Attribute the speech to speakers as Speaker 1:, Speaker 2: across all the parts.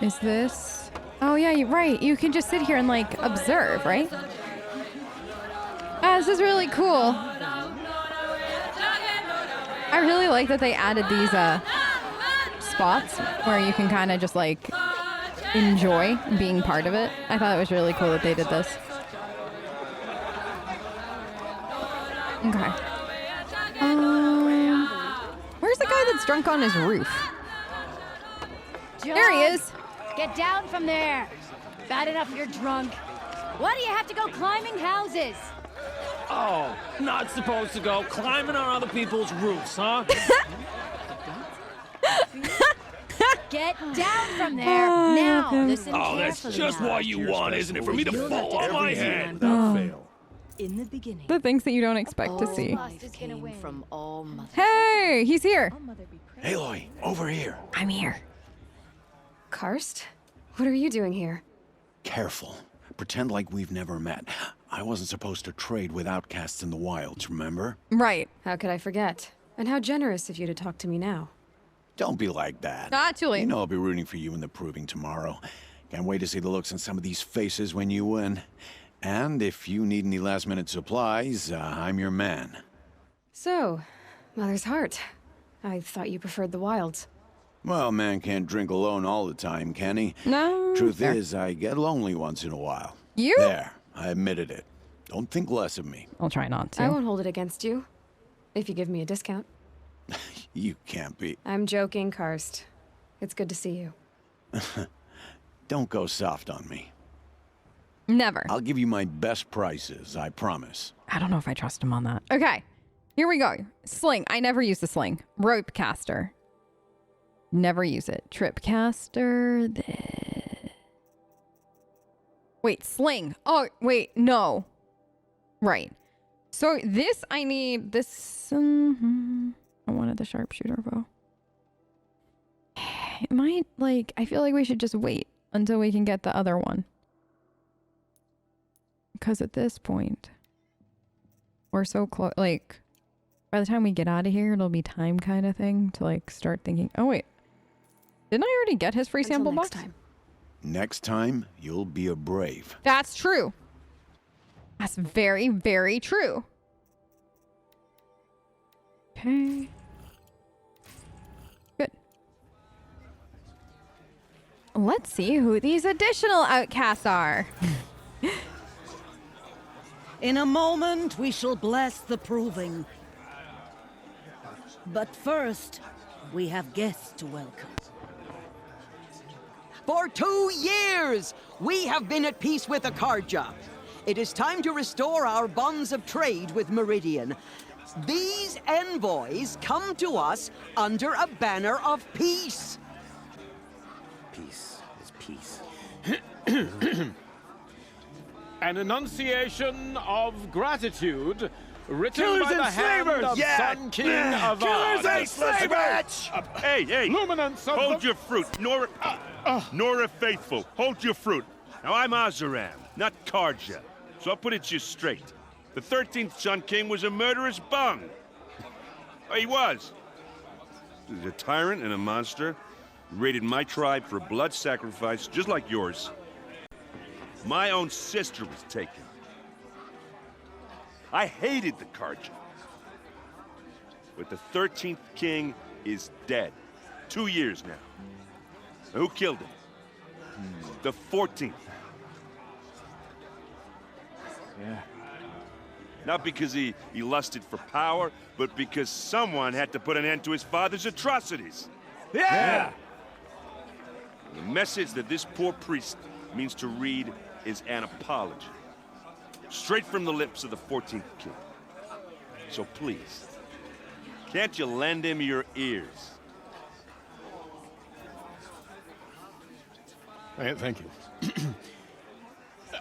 Speaker 1: Is this? Oh yeah, you're right. You can just sit here and like observe, right? This is really cool. I really like that they added these spots where you can kind of just like enjoy being part of it. I thought it was really cool that they did this. Okay. Where's the guy that's drunk on his roof?
Speaker 2: John,
Speaker 1: There he is.
Speaker 2: Get down from there. Bad enough you're drunk. Why do you have to go climbing houses?
Speaker 3: Oh, not supposed to go climbing on other people's roofs, huh?
Speaker 2: Get down from there. Now, listen
Speaker 3: Oh, that's
Speaker 2: carefully
Speaker 3: just
Speaker 2: now.
Speaker 3: what you want, isn't it? For me to fall on my head.
Speaker 4: Without fail.
Speaker 5: In the beginning,
Speaker 1: The things that you don't expect to see.
Speaker 2: Life is gonna win.
Speaker 5: from all mothers.
Speaker 1: Hey, he's here.
Speaker 4: Aloy, over here.
Speaker 1: I'm here.
Speaker 6: Karst? What are you doing here?
Speaker 4: Careful. Pretend like we've never met. I wasn't supposed to trade with outcasts in the wilds, remember?
Speaker 1: Right.
Speaker 6: How could I forget? And how generous of you to talk to me now.
Speaker 4: Don't be like that.
Speaker 1: Not too late.
Speaker 4: You know I'll be rooting for you in the proving tomorrow. Can't wait to see the looks on some of these faces when you win. And if you need any last-minute supplies, I'm your man.
Speaker 6: So, Mother's Heart. I thought you preferred the wilds.
Speaker 4: Well, man can't drink alone all the time, can he?
Speaker 1: No.
Speaker 4: Truth
Speaker 1: fair.
Speaker 4: is, I get lonely once in a while.
Speaker 1: You?
Speaker 4: There, I admitted it. Don't think less of me.
Speaker 1: I'll try not to.
Speaker 6: I won't hold it against you. If you give me a discount.
Speaker 4: You can't be.
Speaker 6: I'm joking, Karst. It's good to see you.
Speaker 4: Don't go soft on me.
Speaker 1: Never.
Speaker 4: I'll give you my best prices, I promise.
Speaker 1: I don't know if I trust him on that. Okay. Here we go. Sling. I never use the sling. Rope caster. Never use it. Trip caster. Wait, sling. Oh, wait, no. Right. So this, I need this. I wanted the sharpshooter bow. It might, like, I feel like we should just wait until we can get the other one. Because at this point, we're so close. Like, by the time we get out of here, it'll be time kind of thing to, like, start thinking, oh, wait. Didn't I already get his free
Speaker 6: Until
Speaker 1: sample
Speaker 6: next
Speaker 1: box?
Speaker 6: time.
Speaker 4: Next time, you'll be a brave.
Speaker 1: That's true. That's very, very true. Okay. Good. Let's see who these additional outcasts are.
Speaker 5: In a moment, we shall bless the proving. But first, we have guests to welcome.
Speaker 7: For 2 years, we have been at peace with Akarja. It is time to restore our bonds of trade with Meridian. These envoys come to us under a banner of peace.
Speaker 3: Peace is peace.
Speaker 8: An enunciation of gratitude written
Speaker 3: Killers
Speaker 8: by the
Speaker 3: and
Speaker 8: hand
Speaker 3: slavers!
Speaker 8: of Sun King Avad.
Speaker 3: Killers and slavers!
Speaker 9: Hey!
Speaker 8: Luminance of
Speaker 9: Hold
Speaker 8: the...
Speaker 9: your fruit, Nora Faithful. Hold your fruit. Now, I'm Azaram, not Karja, so I'll put it to you straight. The 13th Sun King was a murderous bung. Oh, he was. He was a tyrant and a monster. He raided my tribe for a blood sacrifice, just like yours. My own sister was taken. I hated the Karja. But the 13th king is dead. 2 years now. Now, who killed him? The 14th.
Speaker 3: Yeah.
Speaker 9: Not because he lusted for power, but because someone had to put an end to his father's atrocities.
Speaker 3: Yeah!
Speaker 9: The message that this poor priest means to read is an apology. Straight from the lips of the 14th king. So please, can't you lend him your ears?
Speaker 8: Thank you.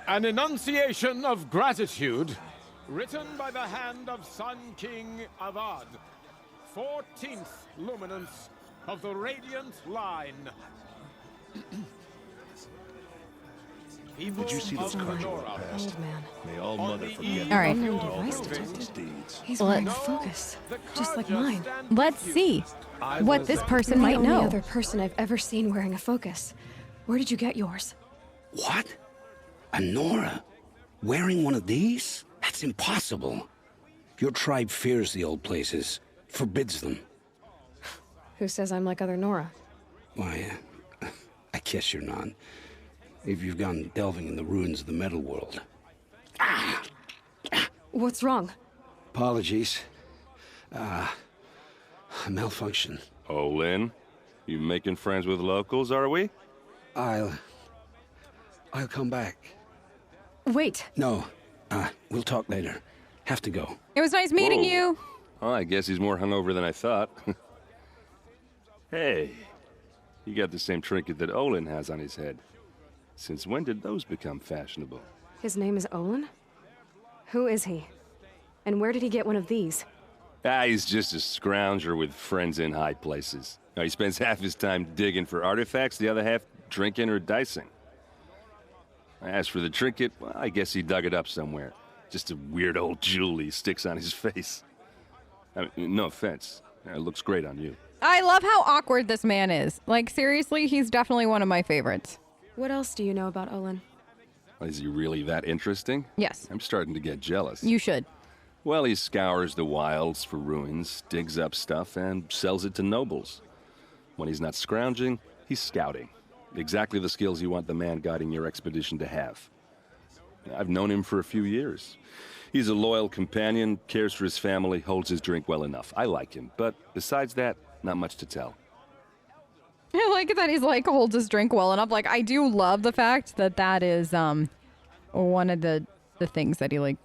Speaker 8: An enunciation of gratitude written by the hand of Sun King Avad, 14th luminance of the Radiant Line.
Speaker 4: Did you see those cards you passed?
Speaker 6: Old man.
Speaker 4: May all mother forget
Speaker 1: All right.
Speaker 6: Unknown device detected.
Speaker 4: deeds.
Speaker 6: He's wearing a focus, just like mine.
Speaker 1: Let's see what this person
Speaker 6: You're
Speaker 1: might
Speaker 6: the only
Speaker 1: know.
Speaker 6: other person I've ever seen wearing a focus. Where did you get yours?
Speaker 10: What? A Nora? Wearing one of these? That's impossible. Your tribe fears the old places, forbids them.
Speaker 6: Who says I'm like other Nora?
Speaker 10: Why, I guess you're not. If you've gone delving in the ruins of the metal world.
Speaker 6: What's wrong?
Speaker 10: Apologies. A malfunction.
Speaker 9: Olin, you making friends with locals, are we?
Speaker 10: I'll come back.
Speaker 6: Wait.
Speaker 10: No, we'll talk later. Have to go.
Speaker 1: It was nice meeting
Speaker 9: Whoa.
Speaker 1: you.
Speaker 9: Oh, I guess he's more hungover than I thought. Hey, you got the same trinket that Olin has on his head. Since when did those become fashionable?
Speaker 6: His name is Olin? Who is he? And where did he get one of these?
Speaker 9: He's just a scrounger with friends in high places. He spends half his time digging for artifacts, the other half drinking or dicing. As for the trinket, well, I guess he dug it up somewhere. Just a weird old jewel he sticks on his face. I mean, no offense. It looks great on you.
Speaker 1: I love how awkward this man is. Like, seriously, he's definitely one of my favorites.
Speaker 6: What else do you know about Olin?
Speaker 9: Is he really that interesting?
Speaker 1: Yes.
Speaker 9: I'm starting to get jealous.
Speaker 1: You should.
Speaker 9: Well, he scours the wilds for ruins, digs up stuff, and sells it to nobles. When he's not scrounging, he's scouting. Exactly the skills you want the man guiding your expedition to have. I've known him for a few years. He's a loyal companion, cares for his family, holds his drink well enough. I like him, but besides that, not much to tell.
Speaker 1: I like that he's like holds his drink well enough. Like, I do love the fact that that is one of the things that he like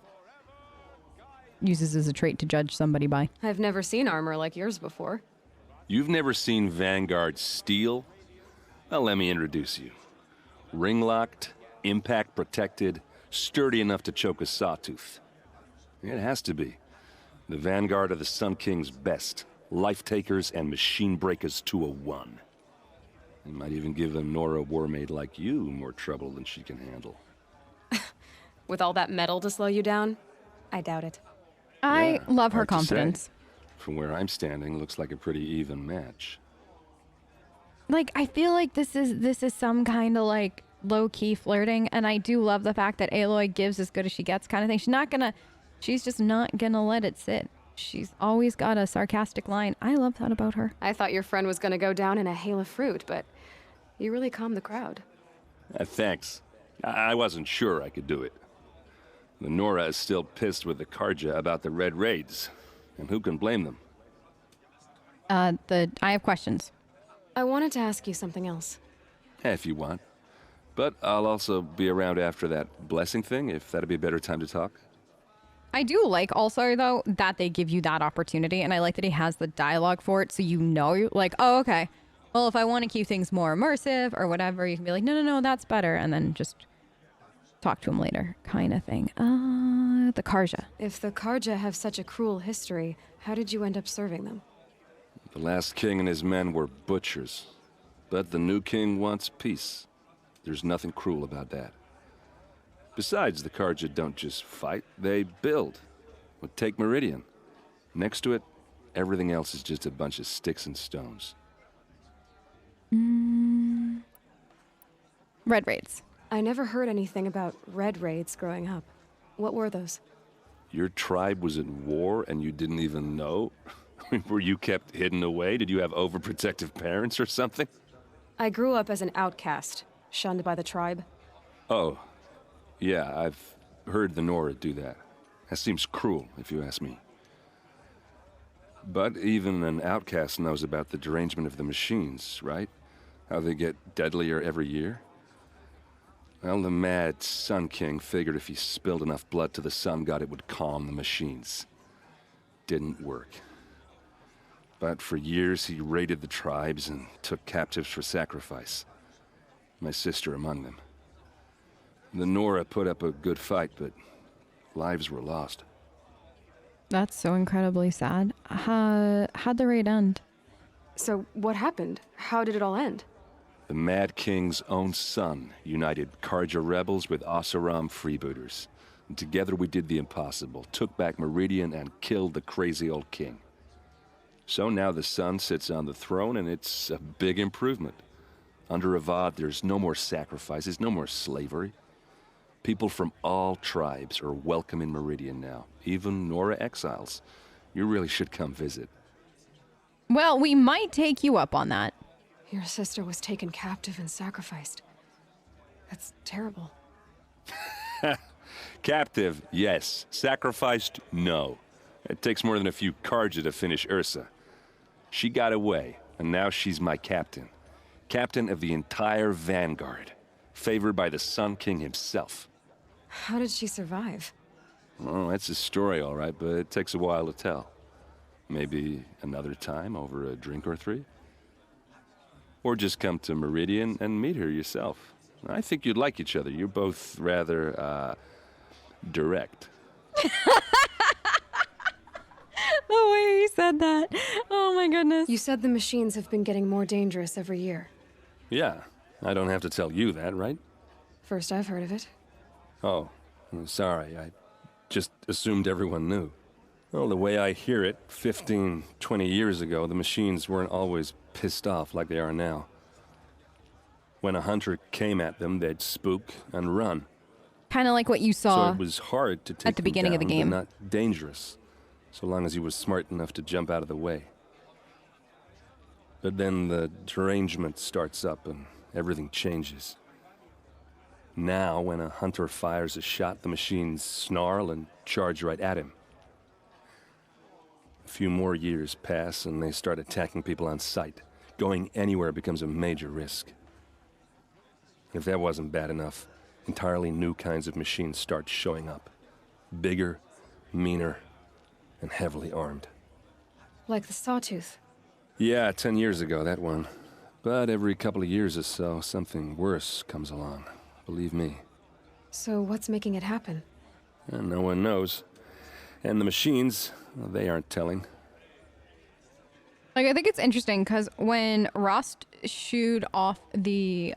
Speaker 1: uses as a trait to judge somebody by.
Speaker 6: I've never seen armor like yours before.
Speaker 9: You've never seen Vanguard steel? Well, let me introduce you. Ring-locked, impact-protected, sturdy enough to choke a sawtooth. It has to be. The Vanguard of the Sun King's best. Life-takers and machine breakers to a one. It might even give a Nora warmaid like you more trouble than she can handle.
Speaker 6: With all that metal to slow you down? I doubt it.
Speaker 1: I love her
Speaker 9: Hard to say.
Speaker 1: confidence.
Speaker 9: From where I'm standing, looks like a pretty even match.
Speaker 1: Like, I feel like this is some kind of like low-key flirting, and I do love the fact that Aloy gives as good as she gets kind of thing. She's just not gonna let it sit. She's always got a sarcastic line. I love that about her.
Speaker 6: I thought your friend was gonna go down in a hail of fruit, but you really calmed the crowd.
Speaker 9: Thanks. I wasn't sure I could do it. The Nora is still pissed with the Karja about the Red Raids, and who can blame them?
Speaker 1: I have questions.
Speaker 6: I wanted to ask you something else.
Speaker 9: If you want. But I'll also be around after that blessing thing, if that'd be a better time to talk.
Speaker 1: I do like also, though, that they give you that opportunity, and I like that he has the dialogue for it, so you know, like, oh, okay. Well, if I want to keep things more immersive or whatever, you can be like, no, that's better, and then just talk to him later, kind of thing. The Karja.
Speaker 6: If the Karja have such a cruel history, how did you end up serving them?
Speaker 9: The last king and his men were butchers. But the new king wants peace. There's nothing cruel about that. Besides, the Karja don't just fight, they build. Well, take Meridian. Next to it, everything else is just a bunch of sticks and stones.
Speaker 1: Red Raids.
Speaker 6: I never heard anything about red raids growing up. What were those?
Speaker 9: Your tribe was at war and you didn't even know? Were you kept hidden away? Did you have overprotective parents or something?
Speaker 6: I grew up as an outcast, shunned by the tribe.
Speaker 9: Oh, yeah, I've heard the Nora do that. That seems cruel, if you ask me. But even an outcast knows about the derangement of the machines, right? How they get deadlier every year? Well, the mad Sun King figured if he spilled enough blood to the Sun God, it would calm the machines. Didn't work. But for years, he raided the tribes and took captives for sacrifice. My sister among them. The Nora put up a good fight, but lives were lost.
Speaker 1: That's so incredibly sad. How'd the raid end?
Speaker 6: So what happened? How did it all end?
Speaker 9: The Mad King's own son united Karja rebels with Oseram freebooters. And together we did the impossible, took back Meridian and killed the crazy old king. So now the son sits on the throne and it's a big improvement.
Speaker 11: Under Avad, there's no more sacrifices, no more slavery. People from all tribes are welcome in Meridian now, even Nora exiles. You really should come visit.
Speaker 1: Well, we might take you up on that.
Speaker 6: Your sister was taken captive and sacrificed. That's terrible.
Speaker 11: Captive, yes. Sacrificed, no. It takes more than a few Karja to finish Ursa. She got away, and now she's my captain. Captain of the entire Vanguard. Favored by the Sun King himself.
Speaker 6: How did she survive?
Speaker 11: Oh, that's a story, all right, but it takes a while to tell. Maybe another time over a drink or three? Or just come to Meridian and meet her yourself. I think you'd like each other. You're both rather, direct.
Speaker 1: The way he said that. Oh my goodness.
Speaker 6: You said the machines have been getting more dangerous every year.
Speaker 11: Yeah, I don't have to tell you that, right?
Speaker 6: First I've heard of it.
Speaker 11: Oh, I'm sorry. I just assumed everyone knew. Well, the way I hear it, 15, 20 years ago, the machines weren't always pissed off like they are now. When a hunter came at them, they'd spook and run.
Speaker 1: Kind of like what you saw
Speaker 11: So it was hard to take
Speaker 1: at the beginning of the game.
Speaker 11: But not dangerous, so long as he was smart enough to jump out of the way. But then the derangement starts up and everything changes. Now, when a hunter fires a shot, the machines snarl and charge right at him. A few more years pass and they start attacking people on sight. Going anywhere becomes a major risk. And if that wasn't bad enough, entirely new kinds of machines start showing up. Bigger, meaner, and heavily armed.
Speaker 6: Like the Sawtooth.
Speaker 11: Yeah, 10 years ago, that one. But every couple of years or so, something worse comes along. Believe me.
Speaker 6: So what's making it happen?
Speaker 11: And no one knows. And the machines, well, they aren't telling.
Speaker 1: Like, I think it's interesting because when Rost shooed off the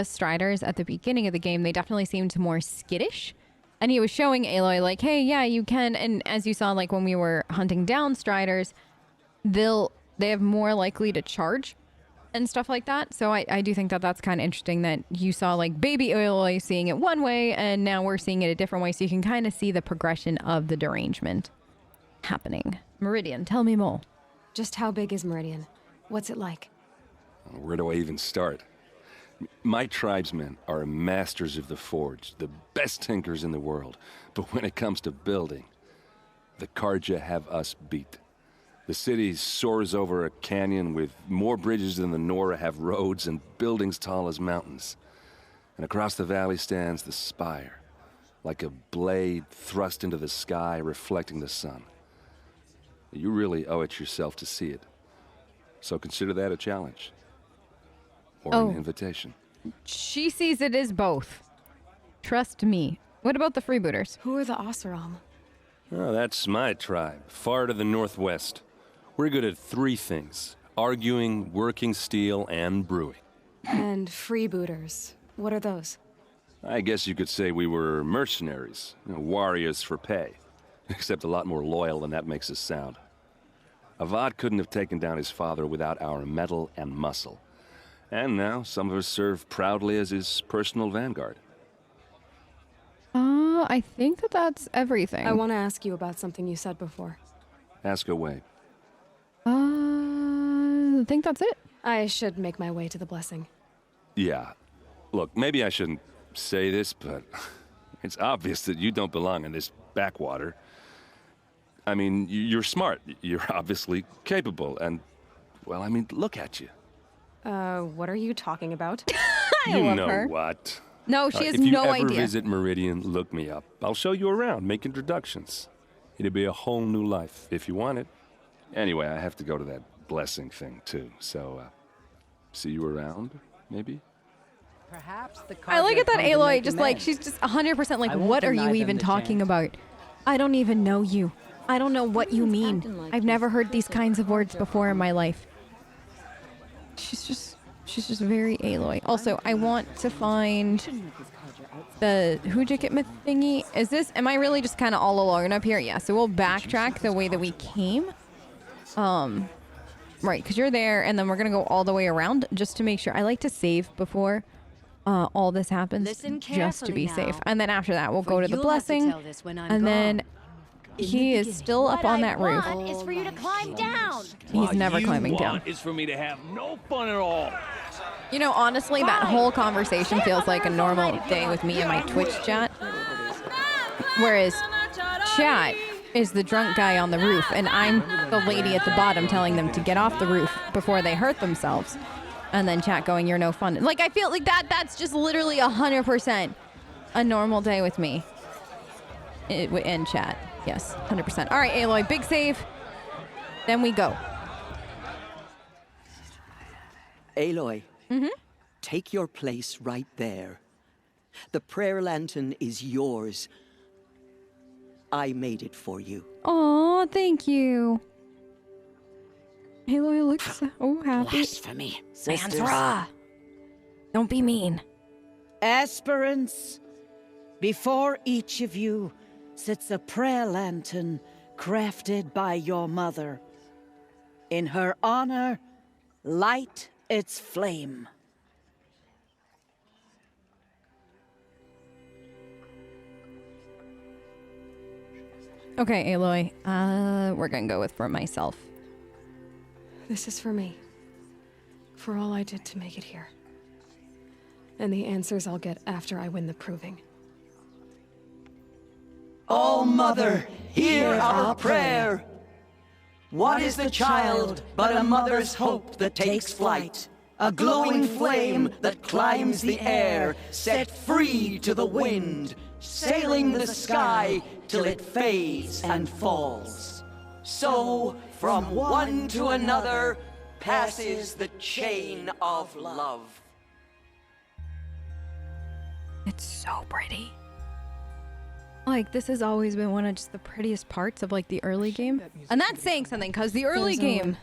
Speaker 1: Striders at the beginning of the game, they definitely seemed more skittish. And he was showing Aloy, like, hey, yeah, you can. And as you saw, like, when we were hunting down Striders, they have more likely to charge and stuff like that. So I do think that that's kind of interesting that you saw, like, baby Aloy seeing it one way, and now we're seeing it a different way. So you can kind of see the progression of the derangement happening. Meridian, tell me more.
Speaker 6: Just how big is Meridian? What's it like?
Speaker 11: Where do I even start? My tribesmen are masters of the forge, the best tinkers in the world. But when it comes to building, the Karja have us beat. The city soars over a canyon with more bridges than the Nora have roads and buildings tall as mountains. And across the valley stands the spire, like a blade thrust into the sky reflecting the sun. You really owe it yourself to see it. So consider that a challenge. Or an invitation.
Speaker 1: She sees it as both. Trust me. What about the freebooters?
Speaker 6: Who are the Oseram?
Speaker 11: Oh, that's my tribe, far to the northwest. We're good at three things: arguing, working steel, and brewing.
Speaker 6: And freebooters. What are those?
Speaker 11: I guess you could say we were mercenaries, warriors for pay. Except a lot more loyal than that makes us sound. Avad couldn't have taken down his father without our metal and muscle. And now some of us serve proudly as his personal vanguard.
Speaker 1: I think that that's everything.
Speaker 6: I want to ask you about something you said before.
Speaker 11: Ask away.
Speaker 1: I think that's it.
Speaker 6: I should make my way to the blessing.
Speaker 11: Yeah. Look, maybe I shouldn't say this, but it's obvious that you don't belong in this backwater. I mean, you're smart. You're obviously capable, and, well, I mean, look at you.
Speaker 6: What are you talking about?
Speaker 1: I love her.
Speaker 11: You know what?
Speaker 1: No, she has no
Speaker 11: If you
Speaker 1: idea.
Speaker 11: ever visit Meridian, look me up. I'll show you around, make introductions. It'll be a whole new life, if you want it. Anyway, I have to go to that blessing thing, too. So, see you around, maybe?
Speaker 2: Perhaps the
Speaker 1: I like it that Aloy just like, she's just 100% like, what are you even talking about? I don't even know you. I don't know what you mean. I've never heard these kinds of words before in my life. She's just very Aloy. Also, I want to find the Hujikit myth thingy. Am I really just kind of all alone up here? Yeah, so we'll backtrack the way that we came. Right, because you're there, and then we're going to go all the way around just to make sure. I like to save before all this happens,
Speaker 2: Listen
Speaker 1: just to be
Speaker 2: carefully
Speaker 1: safe.
Speaker 2: now,
Speaker 1: And then after that, we'll
Speaker 2: for
Speaker 1: go to the
Speaker 2: you'll have to
Speaker 1: blessing,
Speaker 2: tell this when I'm
Speaker 1: and then
Speaker 2: gone.
Speaker 1: he is still up on that roof.
Speaker 2: What I want is for you to climb down.
Speaker 1: He's never climbing
Speaker 3: What you
Speaker 1: down.
Speaker 3: want is for me to have no fun at all.
Speaker 1: You know, honestly, that whole conversation feels like a normal day with me and my Twitch chat. Whereas chat is the drunk guy on the roof, and I'm the lady at the bottom telling them to get off the roof before they hurt themselves. And then chat going, you're no fun. Like, I feel like that's just literally 100% a normal day with me. In chat. Yes, 100%. All right, Aloy, big save. Then we go.
Speaker 7: Aloy, take your place right there. The prayer lantern is yours. I made it for you.
Speaker 1: Aw, thank you. Aloy looks so happy.
Speaker 5: Blasphemy. Sisters.
Speaker 1: Don't be mean.
Speaker 5: Aspirants, before each of you sits a prayer lantern crafted by your mother. In her honor, light its flame.
Speaker 1: Okay, Aloy, we're gonna go with for myself.
Speaker 6: This is for me. For all I did to make it here. And the answers I'll get after I win the proving.
Speaker 7: Oh, Mother, hear our prayer. What is the child but a mother's hope that takes flight? A glowing flame that climbs the air, set free to the wind, sailing the sky till it fades and falls. So, from one to another, passes the chain of love.
Speaker 1: It's so pretty. Like, this has always been one of just the prettiest parts of, like, the early game. And that's saying something, because the early game...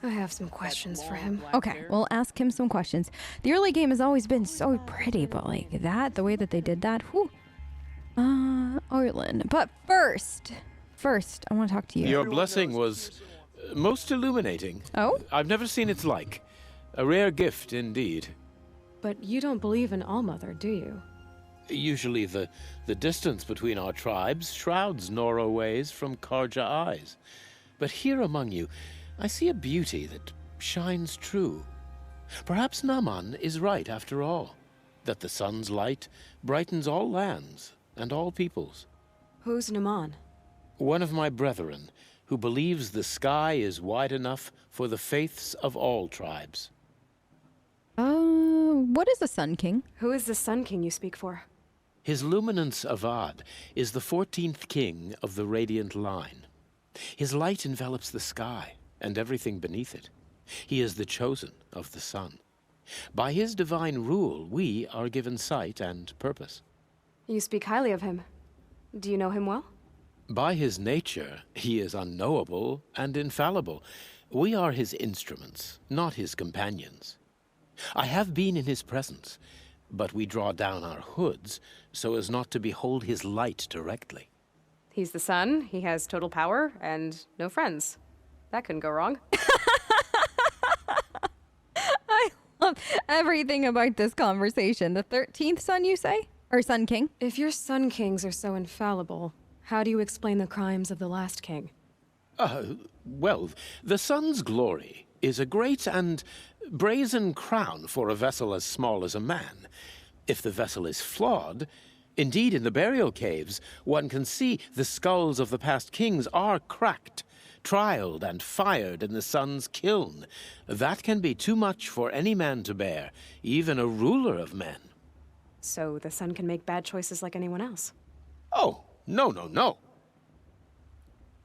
Speaker 6: I have some questions for him.
Speaker 1: Okay, we'll ask him some questions. The early game has always been so pretty, but, like, that, the way that they did that, whew. Orlin. But first, I want to talk to you.
Speaker 8: Your blessing was most illuminating.
Speaker 1: Oh?
Speaker 8: I've never seen its like. A rare gift indeed.
Speaker 6: But you don't believe in Allmother, do you?
Speaker 8: Usually the distance between our tribes shrouds Nora ways from Karja eyes. But here among you, I see a beauty that shines true. Perhaps Naman is right after all, that the sun's light brightens all lands and all peoples.
Speaker 6: Who's Naman?
Speaker 8: One of my brethren, who believes the sky is wide enough for the faiths of all tribes.
Speaker 1: What is the Sun King?
Speaker 6: Who is the Sun King you speak for?
Speaker 8: His Luminance Avad is the 14th king of the Radiant Line. His light envelops the sky and everything beneath it. He is the chosen of the sun. By his divine rule, we are given sight and purpose.
Speaker 6: You speak highly of him. Do you know him well?
Speaker 8: By his nature, he is unknowable and infallible. We are his instruments, not his companions. I have been in his presence, but we draw down our hoods so as not to behold his light directly.
Speaker 6: He's the sun, he has total power, and no friends. That couldn't go wrong.
Speaker 1: I love everything about this conversation. The 13th Sun, you say? Or Sun King?
Speaker 6: If your Sun Kings are so infallible, how do you explain the crimes of the last king?
Speaker 8: Well, the sun's glory is a great and brazen crown for a vessel as small as a man. If the vessel is flawed, indeed in the burial caves, one can see the skulls of the past kings are cracked, trialed and fired in the sun's kiln. That can be too much for any man to bear, even a ruler of men.
Speaker 6: So the sun can make bad choices like anyone else?
Speaker 8: Oh, no.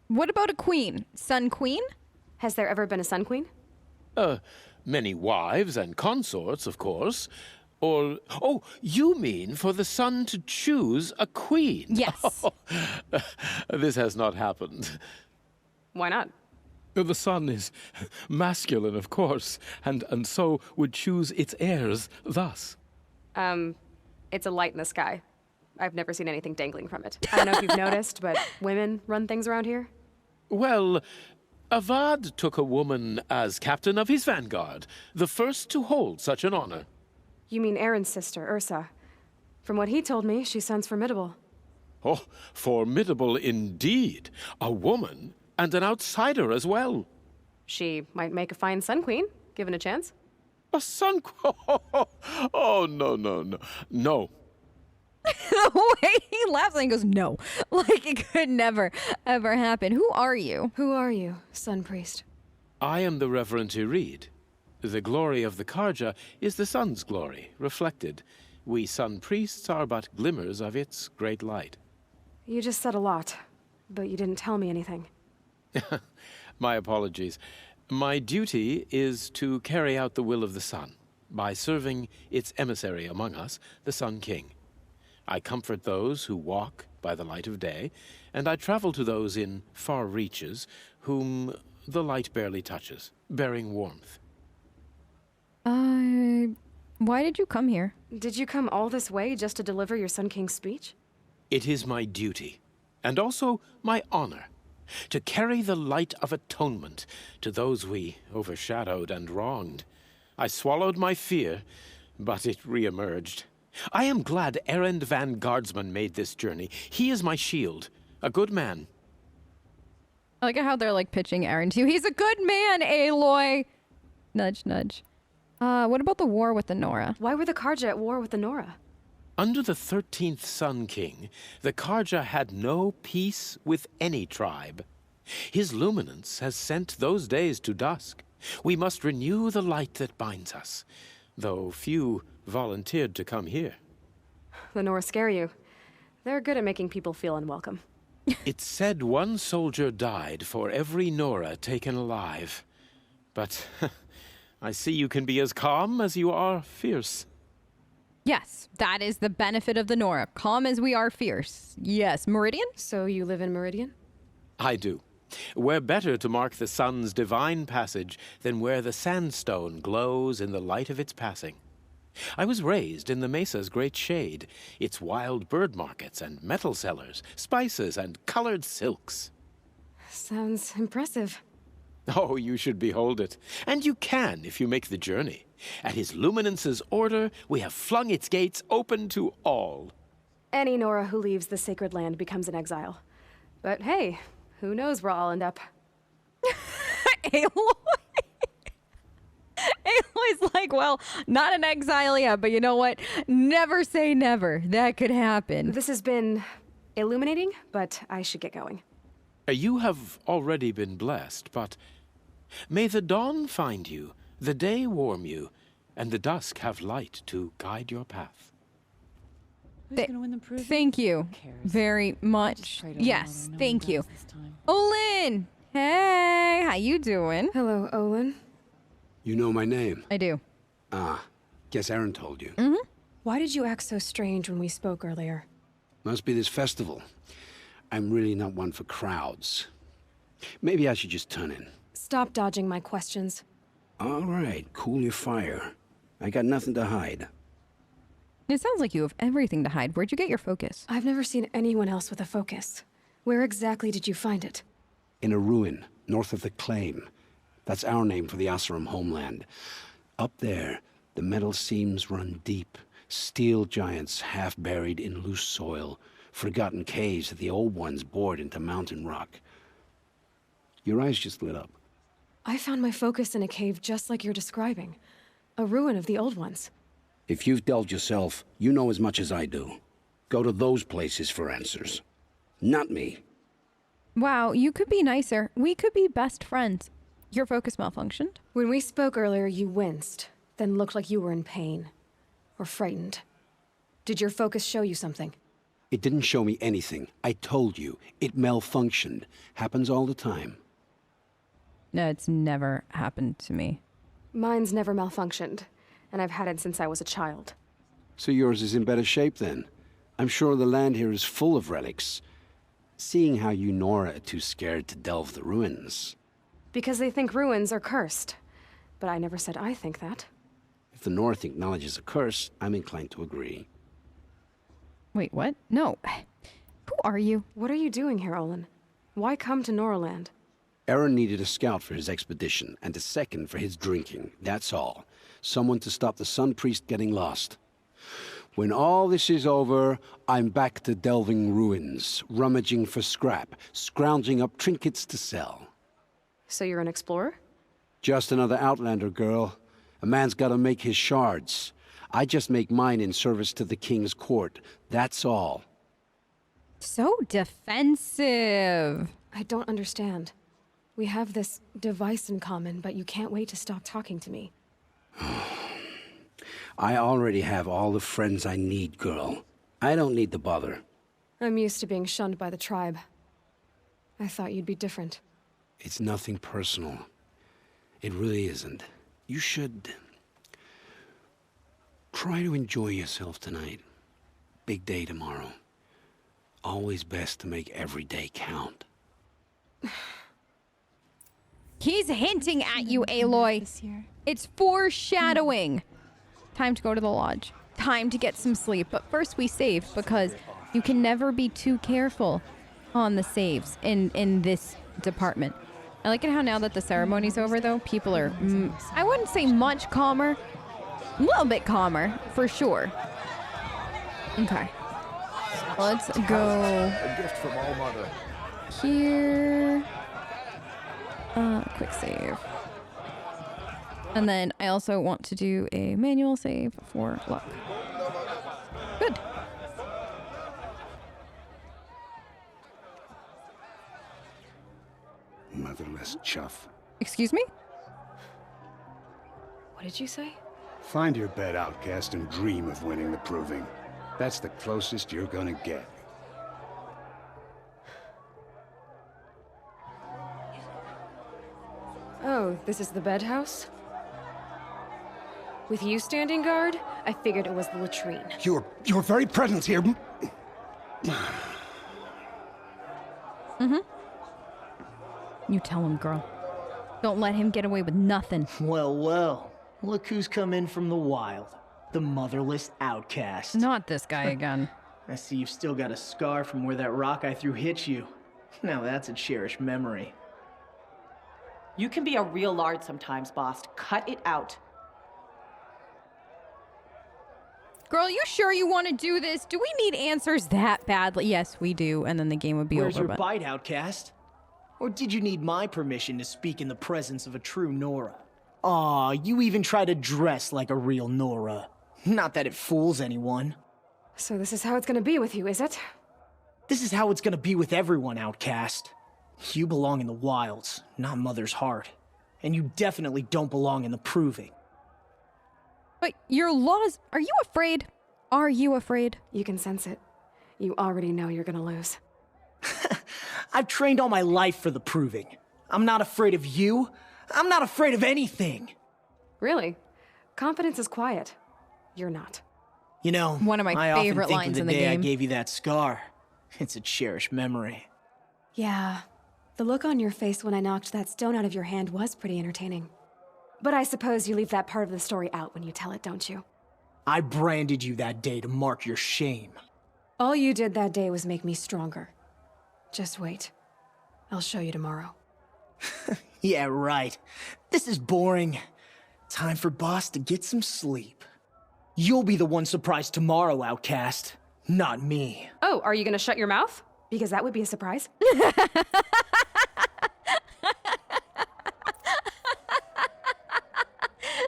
Speaker 1: What about a queen? Sun Queen?
Speaker 6: Has there ever been a Sun Queen?
Speaker 8: Many wives and consorts, of course. Or, oh, you mean for the sun to choose a queen?
Speaker 1: Yes.
Speaker 8: This has not happened.
Speaker 6: Why not?
Speaker 11: The sun is masculine, of course, and so would choose its heirs thus.
Speaker 6: It's a light in the sky. I've never seen anything dangling from it. I don't know if you've noticed, but women run things around here.
Speaker 8: Well, Avad took a woman as captain of his vanguard, the first to hold such an honor.
Speaker 6: You mean Aaron's sister, Ursa. From what he told me, she sounds formidable.
Speaker 8: Oh, formidable indeed. A woman, and an outsider as well.
Speaker 6: She might make a fine Sun Queen, given a chance.
Speaker 8: A sun... Oh, no, no, no. No.
Speaker 1: The way he laughs and he goes, no. Like it could never, ever happen. Who are you?
Speaker 6: Who are you, Sun Priest?
Speaker 8: I am the Reverend Irid. The glory of the Karja is the sun's glory, reflected. We sun priests are but glimmers of its great light.
Speaker 6: You just said a lot, but you didn't tell me anything.
Speaker 8: My apologies. My duty is to carry out the will of the sun by serving its emissary among us, the Sun King. I comfort those who walk by the light of day, and I travel to those in far reaches whom the light barely touches, bearing warmth.
Speaker 1: Why did you come here?
Speaker 6: Did you come all this way just to deliver your Sun King's speech?
Speaker 8: It is my duty, and also my honor, to carry the light of atonement to those we overshadowed and wronged. I swallowed my fear, but it reemerged. I am glad Erend van Guardsman made this journey. He is my shield, a good man.
Speaker 1: I like how they're like pitching Aaron to you. He's a good man, Aloy. Nudge, nudge. What about the war with the Nora?
Speaker 6: Why were the Karja at war with the Nora?
Speaker 8: Under the 13th Sun King, the Karja had no peace with any tribe. His luminance has sent those days to dusk. We must renew the light that binds us, though few volunteered to come here.
Speaker 6: The Nora scare you. They're good at making people feel unwelcome.
Speaker 8: It's said one soldier died for every Nora taken alive. But I see you can be as calm as you are fierce.
Speaker 1: Yes, that is the benefit of the Nora. Calm as we are fierce. Yes, Meridian?
Speaker 6: So you live in Meridian?
Speaker 8: I do. Where better to mark the sun's divine passage than where the sandstone glows in the light of its passing. I was raised in the mesa's great shade, its wild bird markets and metal cellars, spices and colored silks.
Speaker 6: Sounds impressive.
Speaker 8: Oh, you should behold it. And you can if you make the journey. At his luminance's order, we have flung its gates open to all.
Speaker 6: Any Nora who leaves the sacred land becomes an exile. But hey, who knows where I'll end up.
Speaker 1: Aloy? Aloy's like, well, not an exile yet, but you know what? Never say never. That could happen.
Speaker 6: This has been illuminating, but I should get going.
Speaker 8: You have already been blessed, but may the dawn find you, the day warm you, and the dusk have light to guide your path.
Speaker 2: Who's gonna win the proving?
Speaker 1: Thank you very much. Yes, thank you. Olin! Hey, how you doing?
Speaker 6: Hello, Olin.
Speaker 10: You know my name?
Speaker 1: I do.
Speaker 10: Ah, guess Aaron told you.
Speaker 1: Mm-hmm.
Speaker 6: Why did you act so strange when we spoke earlier?
Speaker 10: Must be this festival. I'm really not one for crowds. Maybe I should just turn in.
Speaker 6: Stop dodging my questions.
Speaker 10: All right, cool your fire. I got nothing to hide.
Speaker 1: It sounds like you have everything to hide. Where'd you get your focus?
Speaker 6: I've never seen anyone else with a focus. Where exactly did you find it?
Speaker 10: In a ruin, north of the Claim. That's our name for the Asuram homeland. Up there, the metal seams run deep. Steel giants half buried in loose soil. Forgotten caves that the old ones bored into mountain rock. Your eyes just lit up.
Speaker 6: I found my focus in a cave just like you're describing. A ruin of the old ones.
Speaker 10: If you've delved yourself, you know as much as I do. Go to those places for answers. Not me.
Speaker 1: Wow, you could be nicer. We could be best friends. Your focus malfunctioned?
Speaker 6: When we spoke earlier, you winced, then looked like you were in pain. Or frightened. Did your focus show you something?
Speaker 10: It didn't show me anything. I told you. It malfunctioned. Happens all the time.
Speaker 1: No, it's never happened to me.
Speaker 6: Mine's never malfunctioned, and I've had it since I was a child.
Speaker 10: So yours is in better shape then. I'm sure the land here is full of relics. Seeing how you Nora are too scared to delve the ruins.
Speaker 6: Because they think ruins are cursed. But I never said I think that.
Speaker 10: If the North acknowledges a curse, I'm inclined to agree.
Speaker 1: Wait, what? No. Who are you?
Speaker 6: What are you doing here, Olin? Why come to Noraland?
Speaker 10: Aaron needed a scout for his expedition, and a second for his drinking. That's all. Someone to stop the Sun Priest getting lost. When all this is over, I'm back to delving ruins, rummaging for scrap, scrounging up trinkets to sell.
Speaker 6: So you're an explorer?
Speaker 10: Just another Outlander, girl. A man's gotta make his shards. I just make mine in service to the king's court. That's all.
Speaker 1: So defensive.
Speaker 6: I don't understand. We have this device in common, but you can't wait to stop talking to me.
Speaker 10: I already have all the friends I need, girl. I don't need the bother.
Speaker 6: I'm used to being shunned by the tribe. I thought you'd be different.
Speaker 10: It's nothing personal. It really isn't. You should... try to enjoy yourself tonight. Big day tomorrow. Always best to make every day count.
Speaker 1: He's hinting at you, Aloy. It's foreshadowing. Time to go to the lodge. Time to get some sleep. But first we save, because you can never be too careful on the saves in this department. I like it how now that the ceremony's over, though, people are, I wouldn't say much calmer. A little bit calmer, for sure. Okay. Let's go.
Speaker 12: A gift from All Mother.
Speaker 1: Here. Quick save. And then I also want to do a manual save for luck. Good.
Speaker 10: Motherless chuff.
Speaker 1: Excuse me?
Speaker 6: What did you say?
Speaker 10: Find your bed, Outcast, and dream of winning the proving. That's the closest you're gonna get.
Speaker 6: Oh, this is the bed house? With you standing guard, I figured it was the latrine.
Speaker 10: Your very presence here...
Speaker 1: You tell him, girl. Don't let him get away with nothing.
Speaker 13: Well, well. Look who's come in from the wild. The motherless outcast.
Speaker 1: Not this guy again.
Speaker 13: I see you've still got a scar from where that rock I threw hit you. Now that's a cherished memory.
Speaker 14: You can be a real lard sometimes, boss. Cut it out.
Speaker 1: Girl, you sure you want to do this? Do we need answers that badly? Yes, we do. And then the game would be
Speaker 13: Where's
Speaker 1: over.
Speaker 13: your bite, outcast? Or did you need my permission to speak in the presence of a true Nora? Aw, you even try to dress like a real Nora. Not that it fools anyone.
Speaker 6: So this is how it's gonna be with you, is it?
Speaker 13: This is how it's gonna be with everyone, outcast. You belong in the wilds, not Mother's heart. And you definitely don't belong in the proving.
Speaker 1: But your laws... Are you afraid? Are you afraid?
Speaker 6: You can sense it. You already know you're gonna lose.
Speaker 13: I've trained all my life for the proving. I'm not afraid of you. I'm not afraid of anything.
Speaker 6: Really? Confidence is quiet. You're not.
Speaker 13: You know,
Speaker 1: one of my favorite
Speaker 13: often think
Speaker 1: lines
Speaker 13: of
Speaker 1: in
Speaker 13: the
Speaker 1: the
Speaker 13: day
Speaker 1: game.
Speaker 13: I gave you that scar. It's a cherished memory.
Speaker 6: Yeah. The look on your face when I knocked that stone out of your hand was pretty entertaining. But I suppose you leave that part of the story out when you tell it, don't you?
Speaker 13: I branded you that day to mark your shame.
Speaker 6: All you did that day was make me stronger. Just wait. I'll show you tomorrow.
Speaker 13: Yeah, right. This is boring. Time for Boss to get some sleep. You'll be the one surprised tomorrow, outcast. Not me.
Speaker 6: Oh, are you gonna shut your mouth? Because that would be a surprise.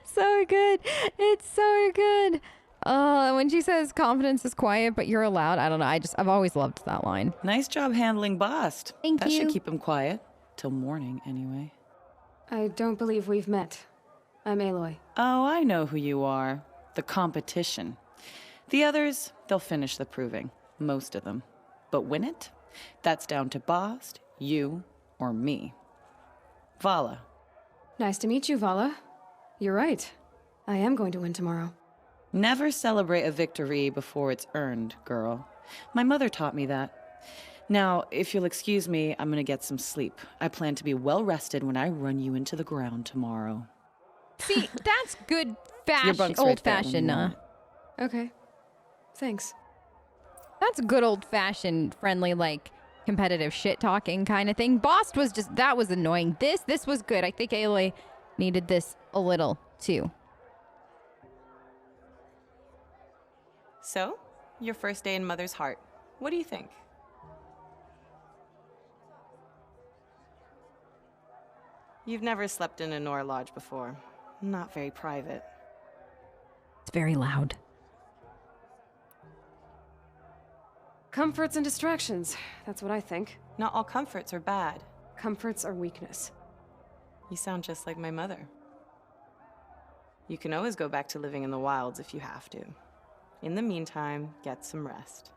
Speaker 1: So good. It's so good. When she says confidence is quiet, but you're allowed. I don't know. I've always loved that line.
Speaker 14: Nice job handling Bast.
Speaker 1: Thank
Speaker 14: that
Speaker 1: you.
Speaker 14: That should keep him quiet. Till morning, anyway.
Speaker 6: I don't believe we've met. I'm Aloy.
Speaker 14: Oh, I know who you are. The competition. The others, they'll finish the proving. Most of them. But win it? That's down to Bast, you, or me. Vala.
Speaker 6: Nice to meet you, Vala. You're right. I am going to win tomorrow.
Speaker 14: Never celebrate a victory before it's earned, girl. My mother taught me that. Now, if you'll excuse me, I'm gonna get some sleep. I plan to be well rested when I run you into the ground tomorrow.
Speaker 1: See, that's good
Speaker 14: Your
Speaker 1: fashion,
Speaker 14: bunk's right there when
Speaker 1: old-fashioned.
Speaker 14: you want it.
Speaker 6: Okay. Thanks.
Speaker 1: That's good old-fashioned, friendly, like, competitive shit talking kind of thing. Bost was just, that was annoying. This was good. I think Aloy needed this a little too.
Speaker 14: So, your first day in Mother's Heart. What do you think? You've never slept in a Nora Lodge before. Not very private.
Speaker 1: It's very loud.
Speaker 6: Comforts and distractions. That's what I think.
Speaker 14: Not all comforts are bad.
Speaker 6: Comforts are weakness.
Speaker 14: You sound just like my mother. You can always go back to living in the wilds if you have to. In the meantime, get some rest.